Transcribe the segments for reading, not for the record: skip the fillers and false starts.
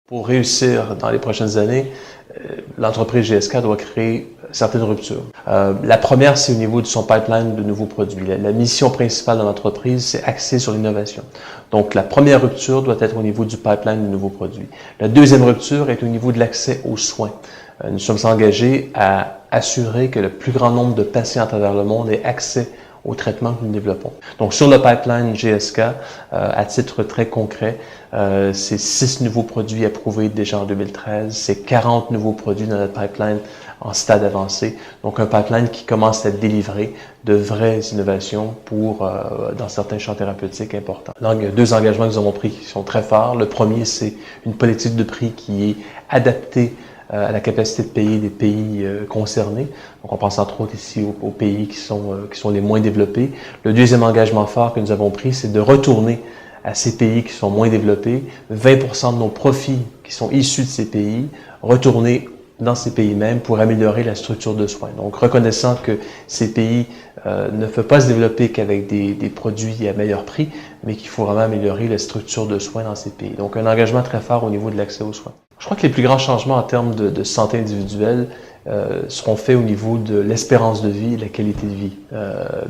Pour réussir dans les prochaines années, l'entreprise GSK doit créer certaines ruptures. La première, c'est au niveau de son pipeline de nouveaux produits. La mission principale de l'entreprise, c'est axée sur l'innovation. Donc, la première rupture doit être au niveau du pipeline de nouveaux produits. La deuxième rupture est au niveau de l'accès aux soins. Nous sommes engagés à assurer que le plus grand nombre de patients à travers le monde aient accès au traitement que nous développons. Donc, sur le pipeline GSK, à titre très concret, c'est 6 nouveaux produits approuvés déjà en 2013, c'est 40 nouveaux produits dans notre pipeline en stade avancé. Donc, un pipeline qui commence à délivrer de vraies innovations pour, dans certains champs thérapeutiques importants. Donc, il y a 2 engagements que nous avons pris qui sont très forts. Le premier, c'est une politique de prix qui est adaptée à la capacité de payer des pays concernés. Donc, on pense entre autres ici aux pays qui sont les moins développés. Le deuxième engagement fort que nous avons pris, c'est de retourner à ces pays qui sont moins développés, 20% de nos profits qui sont issus de ces pays, retourner dans ces pays mêmes pour améliorer la structure de soins. Donc, reconnaissant que ces pays ne peuvent pas se développer qu'avec des produits à meilleur prix, mais qu'il faut vraiment améliorer la structure de soins dans ces pays. Donc, un engagement très fort au niveau de l'accès aux soins. Je crois que les plus grands changements en termes de santé individuelle seront faits au niveau de l'espérance de vie et de la qualité de vie.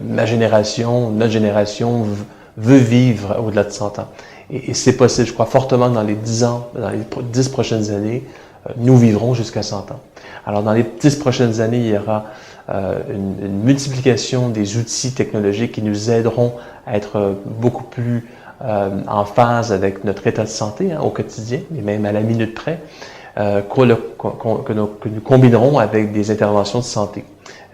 Ma génération, notre génération veut vivre au-delà de 100 ans. Et c'est possible. Je crois fortement que dans les 10 ans, dans les 10 prochaines années, nous vivrons jusqu'à 100 ans. Alors, dans les 10 prochaines années, il y aura une multiplication des outils technologiques qui nous aideront à être beaucoup plus en phase avec notre état de santé au quotidien, et même à la minute près, que nous combinerons avec des interventions de santé.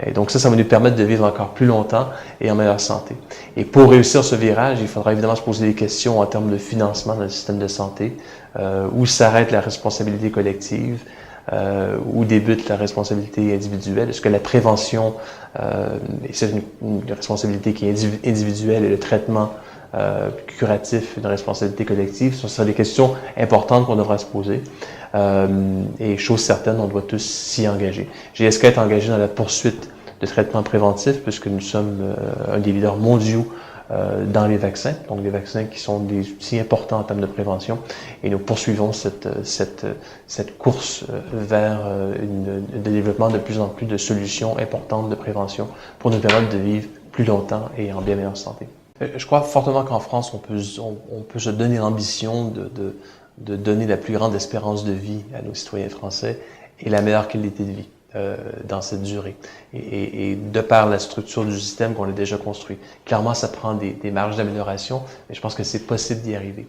Et donc ça va nous permettre de vivre encore plus longtemps et en meilleure santé. Et pour réussir ce virage, il faudra évidemment se poser des questions en termes de financement dans le système de santé, où s'arrête la responsabilité collective, où débute la responsabilité individuelle. Est-ce que la prévention, et c'est une responsabilité qui est individuelle, et le traitement curatif, une responsabilité collective, ce sont des questions importantes qu'on devra se poser. Et chose certaine, on doit tous s'y engager. GSK est engagé dans la poursuite de traitements préventifs puisque nous sommes un des leaders mondiaux dans les vaccins, donc des vaccins qui sont des outils importants en termes de prévention, et nous poursuivons cette course vers le développement de plus en plus de solutions importantes de prévention pour nous permettre de vivre plus longtemps et en bien meilleure santé. Je crois fortement qu'en France, on peut se donner l'ambition de donner la plus grande espérance de vie à nos citoyens français et la meilleure qualité de vie dans cette durée. Et de par la structure du système qu'on a déjà construit. Clairement, ça prend des marges d'amélioration, mais je pense que c'est possible d'y arriver.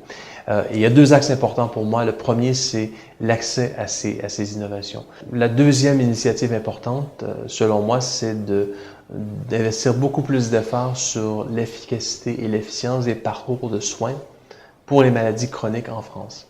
Il y a 2 axes importants pour moi. Le premier, c'est l'accès à ces innovations. La deuxième initiative importante, selon moi, c'est d'investir beaucoup plus d'efforts sur l'efficacité et l'efficience des parcours de soins pour les maladies chroniques en France.